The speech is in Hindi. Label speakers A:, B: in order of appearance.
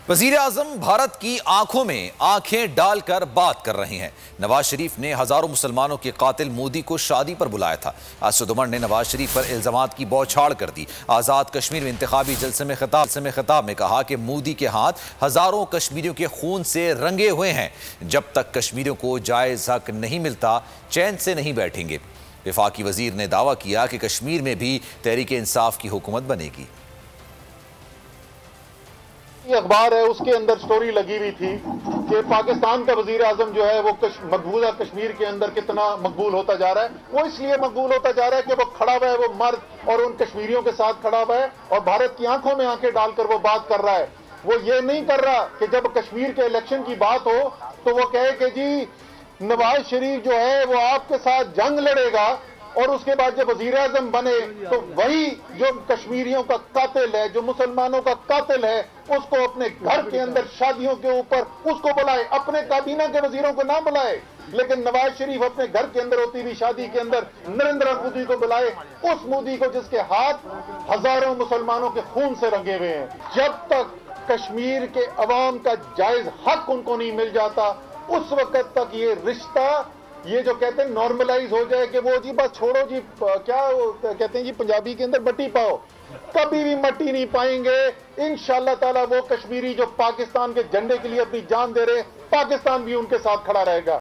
A: वजीर आजम भारत की आंखों में आंखें डालकर बात कर रहे हैं। नवाज शरीफ ने हजारों मुसलमानों के कातिल मोदी को शादी पर बुलाया था। असद उमर ने नवाज शरीफ पर इल्जामात की बौछार कर दी। आजाद कश्मीर में इंतखाबी जलसे में खिताब में कहा कि मोदी के हाथ हजारों कश्मीरियों के खून से रंगे हुए हैं। जब तक कश्मीरियों को जायज हक नहीं मिलता चैन से नहीं बैठेंगे। वफाकी वजीर ने दावा किया कि कश्मीर में भी तहरीक इंसाफ की हुकूमत बनेगी।
B: ये अखबार है उसके अंदर स्टोरी लगी हुई थी कि पाकिस्तान का वजीर आजम जो है वो मकबूजा कश्मीर के अंदर कितना मकबूल होता जा रहा है। वो इसलिए मकबूल होता जा रहा है कि वो खड़ा हुआ है, वो मर्द और उन कश्मीरियों के साथ खड़ा हुआ है और भारत की आंखों में आंखें डालकर वो बात कर रहा है। वो ये नहीं कर रहा कि जब कश्मीर के इलेक्शन की बात हो तो वो कहे कि जी नवाज शरीफ जो है वो आपके साथ जंग लड़ेगा और उसके बाद जब वजीर आजम बने तो वही जो कश्मीरियों का कातिल है, जो मुसलमानों का कातिल है, उसको अपने घर के अंदर शादियों के ऊपर उसको बुलाए, अपने काबीना के वजीरों को ना बुलाए। लेकिन नवाज शरीफ अपने घर के अंदर होती हुई शादी के अंदर नरेंद्र मोदी को बुलाए, उस मोदी को जिसके हाथ हजारों मुसलमानों के खून से रंगे हुए हैं। जब तक कश्मीर के अवाम का जायज हक उनको नहीं मिल जाता उस वक्त तक ये रिश्ता, ये जो कहते हैं नॉर्मलाइज हो जाए कि वो जी बस छोड़ो जी, क्या कहते हैं जी पंजाबी के अंदर मट्टी पाओ, कभी भी मट्टी नहीं पाएंगे। इंशाअल्लाह ताला वो कश्मीरी जो पाकिस्तान के झंडे के लिए अपनी जान दे रहे, पाकिस्तान भी उनके साथ खड़ा रहेगा।